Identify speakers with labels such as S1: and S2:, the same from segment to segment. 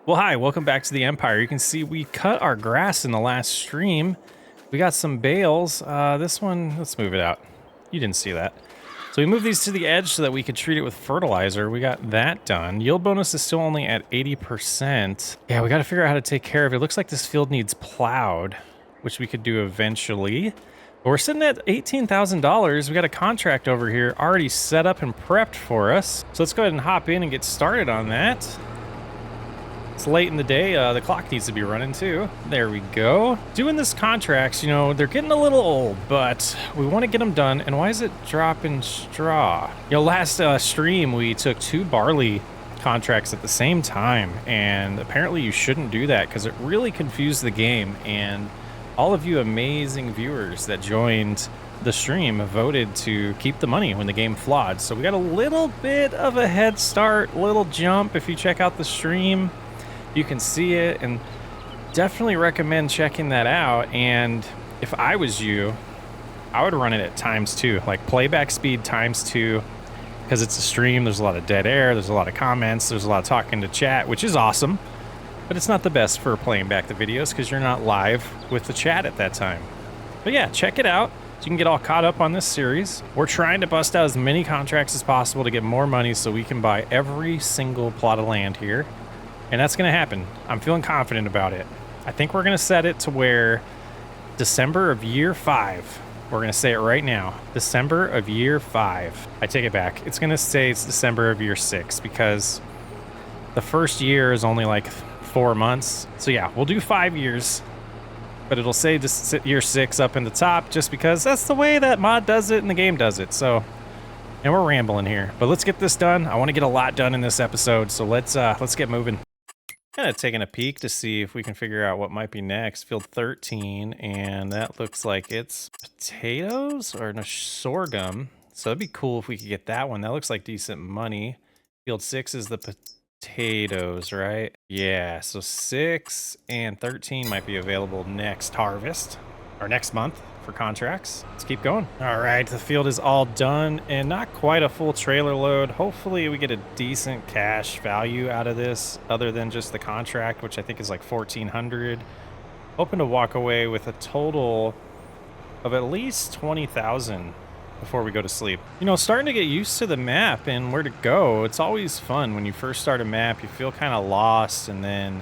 S1: Well, hi, welcome back to the Empire. You can see we cut our grass in the last stream. We got some bales. This one, let's move it out. You didn't see that. So we moved these to the edge so that we could treat it with fertilizer. We got that done. Yield bonus is still only at 80%. Yeah, we got to figure out how to take care of it. It looks like this field needs plowed, which we could do eventually. But we're sitting at $18,000. We got a contract over here already set up and prepped for us. So let's go ahead and hop in and get started on that. It's late in the day. The clock needs to be running too. There we go. Doing this contracts, you know, they're getting a little old, but we want to get them done. And why is it dropping straw? You know, last stream, we took 2 barley contracts at the same time. And apparently you shouldn't do that because it really confused the game. And all of you amazing viewers that joined the stream voted to keep the money when the game flawed. So we got a little bit of a head start, little jump. If you check out the stream, you can see it, and definitely recommend checking that out. And if I was you, I would run it at ×2, like playback speed ×2, because it's a stream. There's a lot of dead air, there's a lot of comments, there's a lot of talking to chat, which is awesome, but it's not the best for playing back the videos because you're not live with the chat at that time. But yeah, check it out so you can get all caught up on this series. We're trying to bust out as many contracts as possible to get more money so we can buy every single plot of land here. And that's going to happen. I'm feeling confident about it. I think we're going to set it to where December of year 5. We're going to say it right now. December of year 5. I take it back. It's going to say it's December of year 6 because the first year is only like 4 months. So yeah, we'll do 5 years, but it'll say year 6 up in the top just because that's the way that mod does it and the game does it. So, and we're rambling here, but let's get this done. I want to get a lot done in this episode. So let's get moving. Kind of taking a peek to see if we can figure out what might be next. Field 13, and that looks like it's potatoes or no, sorghum. So it'd be cool if we could get that one. That looks like decent money. Field 6 is the potatoes, right? Yeah, so 6 and 13 might be available next harvest or next month for contracts. Let's keep going. All right, the field is all done and not quite a full trailer load. Hopefully we get a decent cash value out of this other than just the contract, which I think is like 1,400. Hoping to walk away with a total of at least 20,000 before we go to sleep. You know, starting to get used to the map and where to go. It's always fun when you first start a map. You feel kind of lost, and then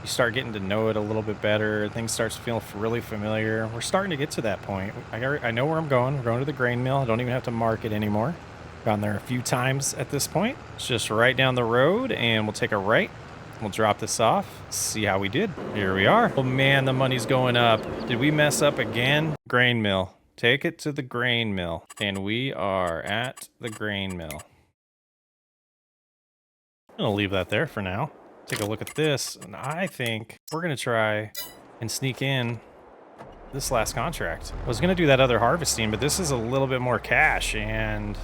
S1: you start getting to know it a little bit better. Things start to feel really familiar. We're starting to get to that point. I know where I'm going. We're going to the grain mill. I don't even have to mark it anymore. Gone there a few times at this point. It's just right down the road, and we'll take a right. We'll drop this off, see how we did. Here we are. Oh man, the money's going up. Did we mess up again? Grain mill. Take it to the grain mill. And we are at the grain mill. I'm gonna leave that there for now. Take a look at this, and I think we're gonna try and sneak in this last contract. I was gonna do that other harvesting, but this is a little bit more cash, and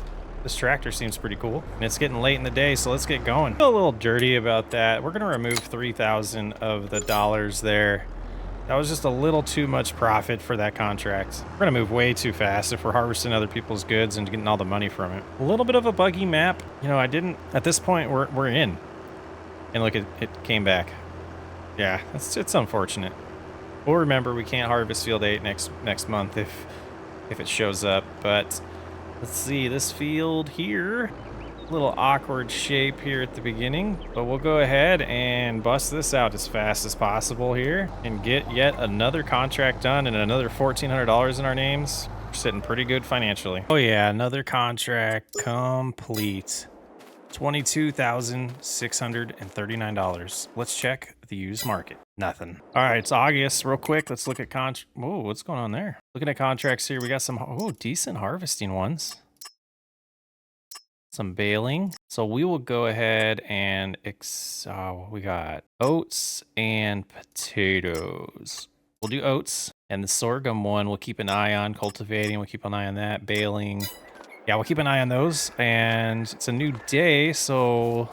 S1: this tractor seems pretty cool. And it's getting late in the day, so let's get going. I feel a little dirty about that. We're gonna remove 3,000 of the dollars there. That was just a little too much profit for that contract. We're gonna move way too fast if we're harvesting other people's goods and getting all the money from it. A little bit of a buggy map. You know, at this point, we're in. And look, it came back. Yeah, it's unfortunate. We'll remember we can't harvest field 8 next month if it shows up. But let's see, this field here, a little awkward shape here at the beginning, but we'll go ahead and bust this out as fast as possible here and get yet another contract done and another $1,400 in our names. We're sitting pretty good financially. Oh yeah, another contract complete. $22,639. Let's check the used market. Nothing. All right, it's August. Real quick, let's look at Whoa, what's going on there? Looking at contracts here, we got some decent harvesting ones. Some baling. So we will go ahead and we got oats and potatoes. We'll do oats, and the sorghum one we'll keep an eye on. Cultivating, we'll keep an eye on that. Baling. Yeah, we'll keep an eye on those, and it's a new day, so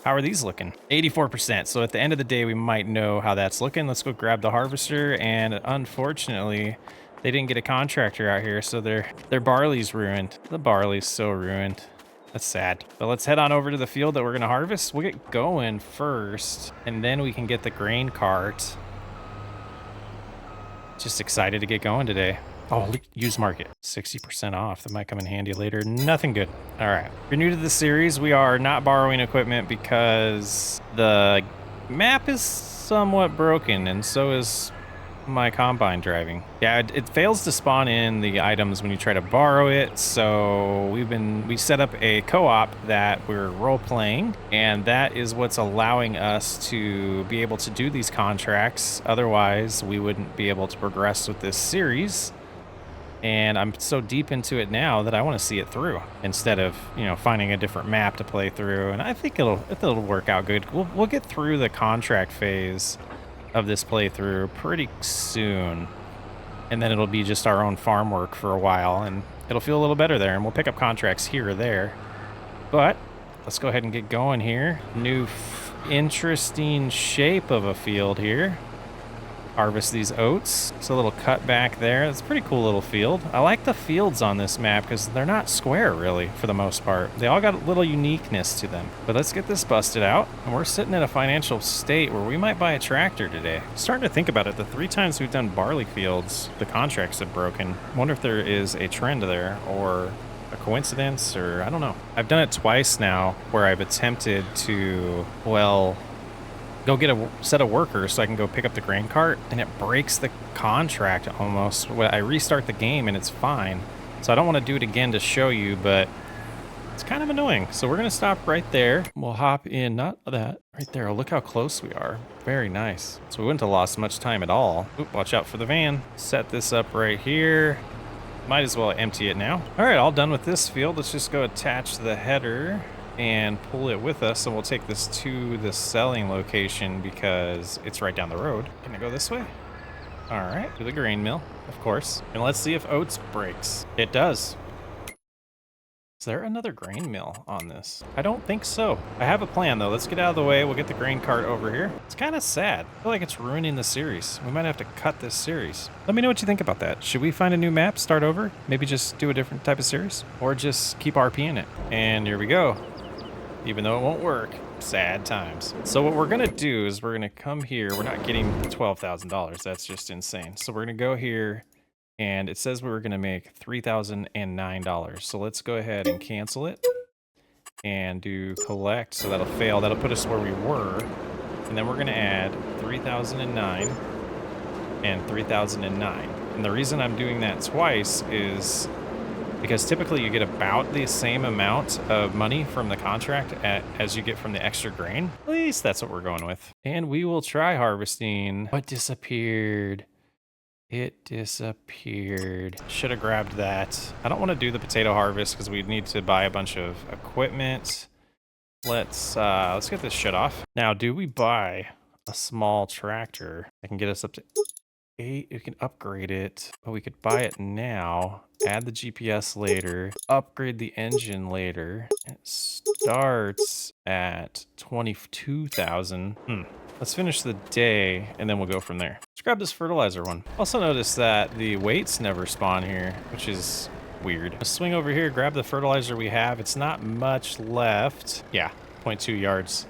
S1: how are these looking? 84%, so at the end of the day, we might know how that's looking. Let's go grab the harvester, and unfortunately, they didn't get a contractor out here, so their barley's ruined. The barley's so ruined. That's sad. But let's head on over to the field that we're gonna harvest. We'll get going first, and then we can get the grain cart. Just excited to get going today. Oh, use market. 60% off. That might come in handy later. Nothing good. All right. If you're new to the series, we are not borrowing equipment because the map is somewhat broken, and so is my combine driving. Yeah, it fails to spawn in the items when you try to borrow it, so we set up a co-op that we're role-playing, and that is what's allowing us to be able to do these contracts. Otherwise, we wouldn't be able to progress with this series. And I'm so deep into it now that I want to see it through instead of, you know, finding a different map to play through. And I think it'll work out good. We'll get through the contract phase of this playthrough pretty soon, and then it'll be just our own farm work for a while, and it'll feel a little better there, and we'll pick up contracts here or there. But let's go ahead and get going here. New interesting shape of a field here. Harvest these oats. It's a little cut back there. It's a pretty cool little field. I like the fields on this map because they're not square really for the most part. They all got a little uniqueness to them. But let's get this busted out. And we're sitting in a financial state where we might buy a tractor today. Starting to think about it, the 3 times we've done barley fields, the contracts have broken. I wonder if there is a trend there or a coincidence, or I don't know. I've done it twice now where I've attempted to, well, go get a set of workers so I can go pick up the grain cart, and it breaks the contract almost. I restart the game and it's fine. So I don't want to do it again to show you, but it's kind of annoying. So we're gonna stop right there. We'll hop in, not that, right there. Oh, look how close we are. Very nice. So we wouldn't have lost much time at all. Oop, watch out for the van. Set this up right here. Might as well empty it now. All right, all done with this field. Let's just go attach the header and pull it with us, and we'll take this to the selling location because it's right down the road. Can I go this way? All right, to the grain mill, of course. And let's see if oats breaks. It does. Is there another grain mill on this? I don't think so. I have a plan though. Let's get out of the way. We'll get the grain cart over here. It's kind of sad. I feel like it's ruining the series. We might have to cut this series. Let me know what you think about that. Should we find a new map, start over? Maybe just do a different type of series? Or just keep RPing it? And here we go. Even though it won't work. Sad times. So what we're gonna do is we're gonna come here. We're not getting $12,000. That's just insane. So we're gonna go here, and it says we were gonna make $3,009. So let's go ahead and cancel it and do collect. So that'll fail. That'll put us where we were. And then we're gonna add 3,009 and 3,009. And the reason I'm doing that twice is because typically you get about the same amount of money from the contract as you get from the extra grain. At least that's what we're going with. And we will try harvesting. What disappeared? It disappeared. Should have grabbed that. I don't want to do the potato harvest because we'd need to buy a bunch of equipment. Let's get this shut off. Now, do we buy a small tractor that can get us up to 8? We can upgrade it, but we could buy it now. Add the GPS later, upgrade the engine later. It starts at 22,000. Let's finish the day and then we'll go from there. Let's grab this fertilizer one. Also notice that the weights never spawn here, which is weird. Let's swing over here, grab the fertilizer we have. It's not much left. Yeah, 0.2 yards.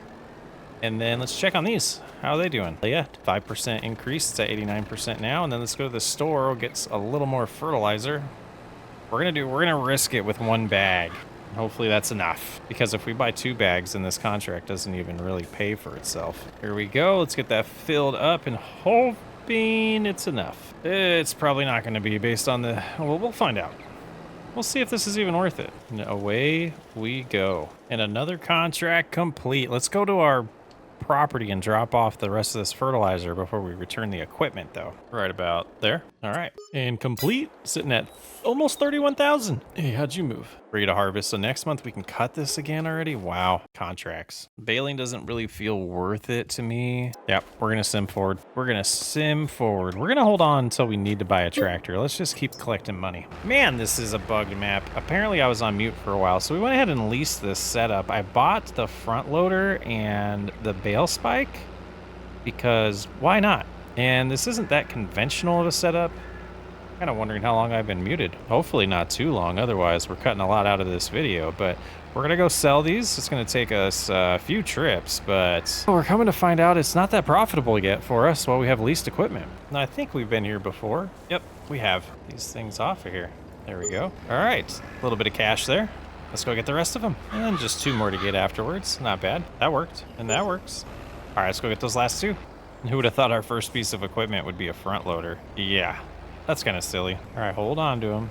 S1: And then let's check on these. How are they doing? Yeah, 5% increase. It's at 89% now. And then let's go to the store. We'll get a little more fertilizer. We're gonna risk it with 1 bag. Hopefully that's enough, because if we buy 2 bags, then this contract doesn't even really pay for itself. Here we go. Let's get that filled up and hoping it's enough. It's probably not going to be based on the, well, we'll find out. We'll see if this is even worth it. And away we go. And another contract complete. Let's go to our property and drop off the rest of this fertilizer before we return the equipment though. Right about there. All right. And complete, sitting at almost 31,000. Hey, how'd you move? Ready to harvest. So next month we can cut this again already. Wow. Contracts. Baling doesn't really feel worth it to me. Yep. We're going to sim forward. We're going to sim forward. We're going to hold on until we need to buy a tractor. Let's just keep collecting money. Man, this is a bugged map. Apparently I was on mute for a while. So we went ahead and leased this setup. I bought the front loader and the bale spike because why not? And this isn't that conventional of a setup. Kind of wondering how long I've been muted. Hopefully not too long, otherwise we're cutting a lot out of this video, but we're gonna go sell these. It's gonna take us a few trips, but we're coming to find out it's not that profitable yet for us while we have leased equipment. And I think we've been here before. Yep, we have. These things off of here. There we go. All right, a little bit of cash there. Let's go get the rest of them. And just 2 more to get afterwards. Not bad. That worked, and that works. All right, let's go get those last 2. And who would have thought our first piece of equipment would be a front loader? Yeah. That's kind of silly. All right, hold on to him.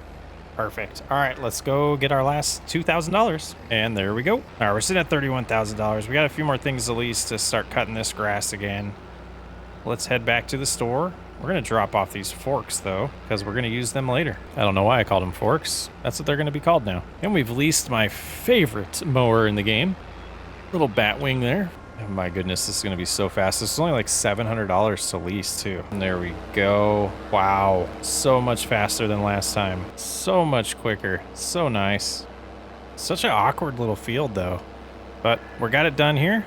S1: Perfect. All right, let's go get our last $2,000. And there we go. All right, we're sitting at $31,000. We got a few more things to lease to start cutting this grass again. Let's head back to the store. We're going to drop off these forks, though, because we're going to use them later. I don't know why I called them forks. That's what they're going to be called now. And we've leased my favorite mower in the game. Little bat wing there. Oh my goodness, this is going to be so fast. This is only like $700 to lease, too. And there we go. Wow. So much faster than last time. So much quicker. So nice. Such an awkward little field, though. But we got it done here.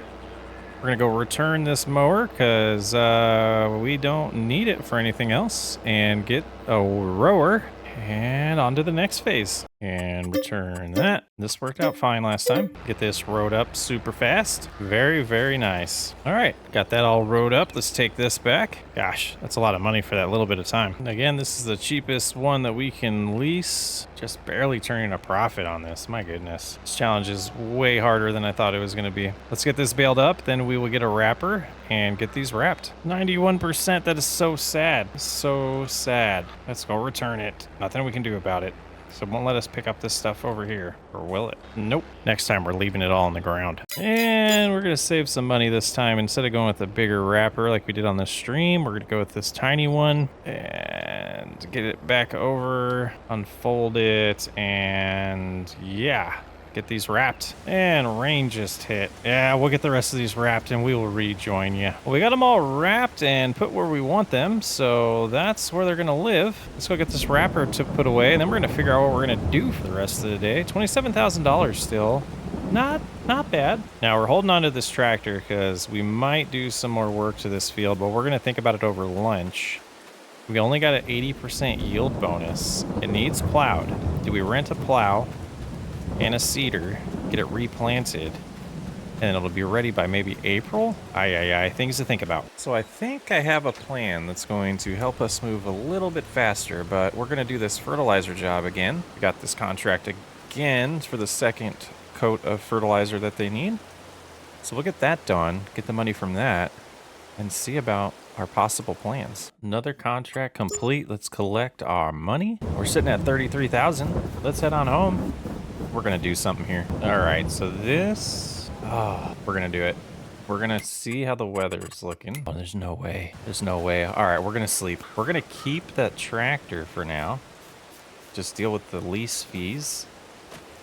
S1: We're going to go return this mower because we don't need it for anything else. And get a rower. And on to the next phase. And return that. This worked out fine last time. Get this rode up super fast. Very, very nice. All right, got that all rode up. Let's take this back. Gosh, that's a lot of money for that little bit of time. And again, this is the cheapest one that we can lease. Just barely turning a profit on this. My goodness. This challenge is way harder than I thought it was going to be. Let's get this baled up. Then we will get a wrapper and get these wrapped. 91%. That is so sad. So sad. Let's go return it. Nothing we can do about it. So it won't let us pick up this stuff over here. Or will it? Nope. Next time we're leaving it all on the ground. And we're going to save some money this time. Instead of going with a bigger wrapper like we did on the stream, we're going to go with this tiny one. And get it back over. Unfold it. And yeah. Get these wrapped. And rain just hit. Yeah, we'll get the rest of these wrapped and we will rejoin you. Well, we got them all wrapped and put where we want them. So that's where they're going to live. Let's go get this wrapper to put away. And then we're going to figure out what we're going to do for the rest of the day. $27,000 still. Not bad. Now we're holding on to this tractor because we might do some more work to this field, but we're going to think about it over lunch. We only got an 80% yield bonus. It needs plowed. Do we rent a plow and a seeder, get it replanted, and it'll be ready by maybe April? Things to think about. So I think I have a plan that's going to help us move a little bit faster, but we're going to do this fertilizer job again. We got this contract again for the second coat of fertilizer that they need. So we'll get that done, get the money from that, and see about our possible plans. Another contract complete. Let's collect our money. We're sitting at $33,000. Let's head on home. We're gonna do something here. All right, so this, we're gonna do it. We're gonna see how the weather's looking. Oh, there's no way. There's no way. All right, we're gonna sleep. We're gonna keep that tractor for now. Just deal with the lease fees.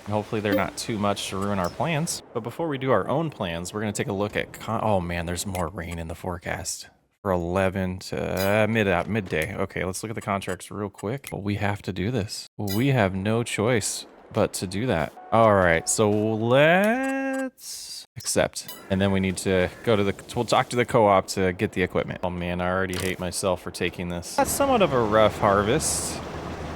S1: And hopefully they're not too much to ruin our plans. But before we do our own plans, we're gonna take a look at, oh man, there's more rain in the forecast. For 11 to midday. Okay, let's look at the contracts real quick. But we have to do this. We have no choice but to do that. All right, so let's accept. And then we need to go to we'll talk to the co-op to get the equipment. Oh man, I already hate myself for taking this. That's somewhat of a rough harvest.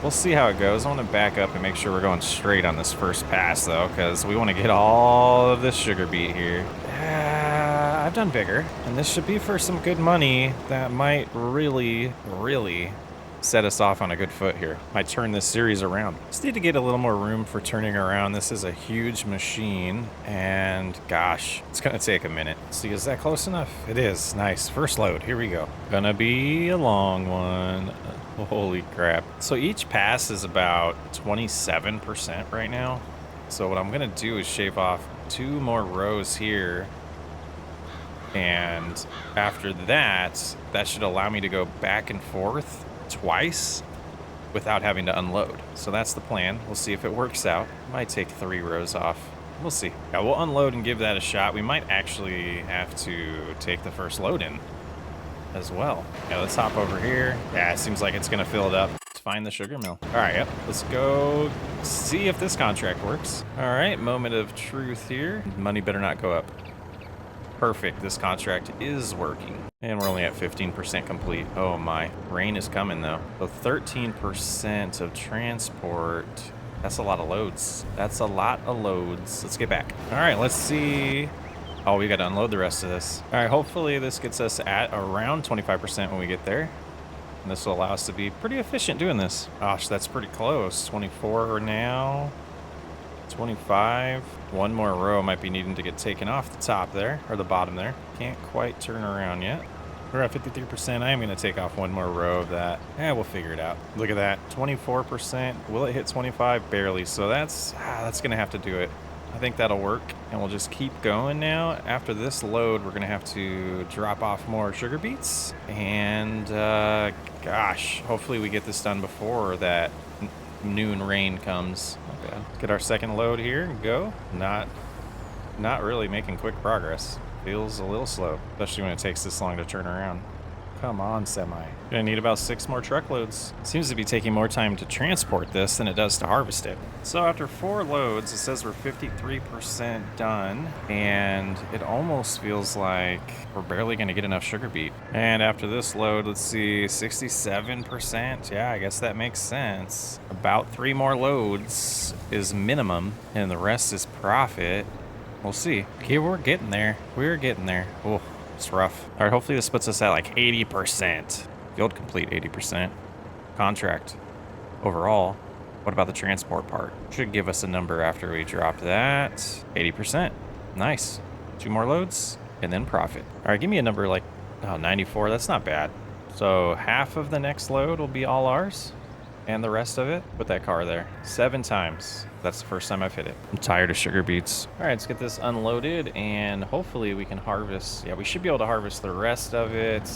S1: We'll see how it goes. I want to back up and make sure we're going straight on this first pass though, because we want to get all of this sugar beet here. I've done bigger, and this should be for some good money that might really set us off on a good foot here. Might turn this series around. Just need to get a little more room for turning around. This is a huge machine, and gosh, it's gonna take a minute. See, is that close enough? It is. Nice. First load. Here we go. Gonna be a long one. Holy crap. So each pass is about 27% right now. So what I'm gonna do is shave off 2 more rows here. And after that, that should allow me to go back and forth twice without having to unload. So that's the plan. We'll see if it works out. Might take 3 rows off. We'll see. Yeah, we'll unload and give that a shot. We might actually have to take the first load in as well. Yeah, let's hop over here. Yeah, it seems like it's gonna fill it up. Let's find the sugar mill. All right, yep. Let's go see if this contract works. All right, moment of truth here. Money better not go up. Perfect. This contract is working. And we're only at 15% complete. Oh my. Rain is coming though. So 13% of transport. That's a lot of loads. That's a lot of loads. Let's get back. All right, let's see. Oh, we got to unload the rest of this. All right, hopefully this gets us at around 25% when we get there. And this will allow us to be pretty efficient doing this. Gosh, that's pretty close. 24 now. 25. One more row might be needing to get taken off the top there, or the bottom there. Can't quite turn around yet. We're at 53%. I am going to take off one more row of that. We'll figure it out. Look at that. 24%. Will it hit 25? Barely. So that's going to have to do it. I think that'll work, and we'll just keep going now. After this load, we're going to have to drop off more sugar beets. And, gosh, hopefully we get this done before that noon rain comes. Okay. Get our second load here and go. Not really making quick progress. Feels a little slow, especially when it takes this long to turn around. Come on, semi. Gonna need about 6 more truckloads. Seems to be taking more time to transport this than it does to harvest it. So after 4 loads, it says we're 53% done, and it almost feels like we're barely gonna get enough sugar beet. And after this load, let's see, 67%. Yeah, I guess that makes sense. About 3 more loads is minimum, and the rest is profit. We'll see. Okay, we're getting there. We're getting there. Oh. It's rough. All right, hopefully this puts us at like 80%. Field complete 80%. Contract overall. What about the transport part? Should give us a number after we drop that. 80%. Nice. 2 more loads and then profit. All right, give me a number like 94. That's not bad. So half of the next load will be all ours. And the rest of it, put that car there. 7 times. That's the first time I've hit it. I'm tired of sugar beets. All right, let's get this unloaded and hopefully we can harvest. Yeah, we should be able to harvest the rest of it.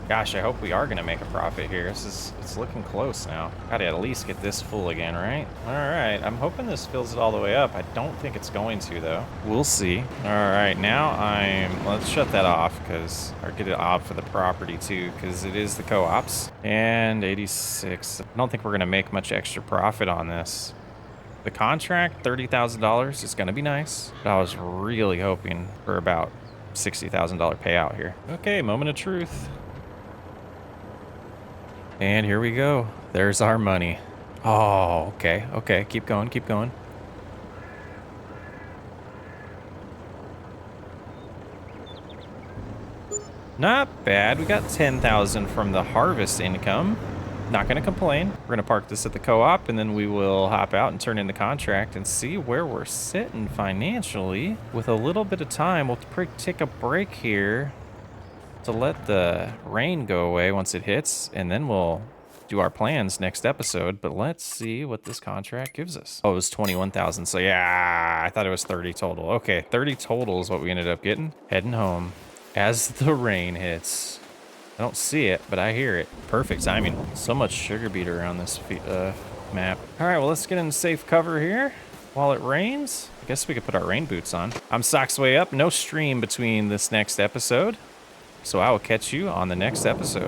S1: Gosh, I hope we are gonna make a profit here. It's looking close now. Gotta at least get this full again, right? All right, I'm hoping this fills it all the way up. I don't think it's going to though. We'll see. All right, now let's shut that off or get it off for the property too, because it is the co-ops. And 86. I don't think we're gonna make much extra profit on this. The contract, $30,000 is gonna be nice, but I was really hoping for about $60,000 payout here. Okay, moment of truth. And here we go. There's our money. Oh, okay. Okay, keep going, keep going. Not bad. We got 10,000 from the harvest income. Not going to complain. We're going to park this at the co-op, and then we will hop out and turn in the contract and see where we're sitting financially. With a little bit of time, we'll take a break here to let the rain go away once it hits, and then we'll do our plans next episode. But let's see what this contract gives us. Oh, it was 21,000. So yeah, I thought it was 30 total. Okay, 30 total is what we ended up getting. Heading home as the rain hits. I don't see it, but I hear it. Perfect timing. So much sugar beet around this map. All right, well, let's get in safe cover here while it rains. I guess we could put our rain boots on. I'm Socks Way Up. No stream between this next episode. So I will catch you on the next episode.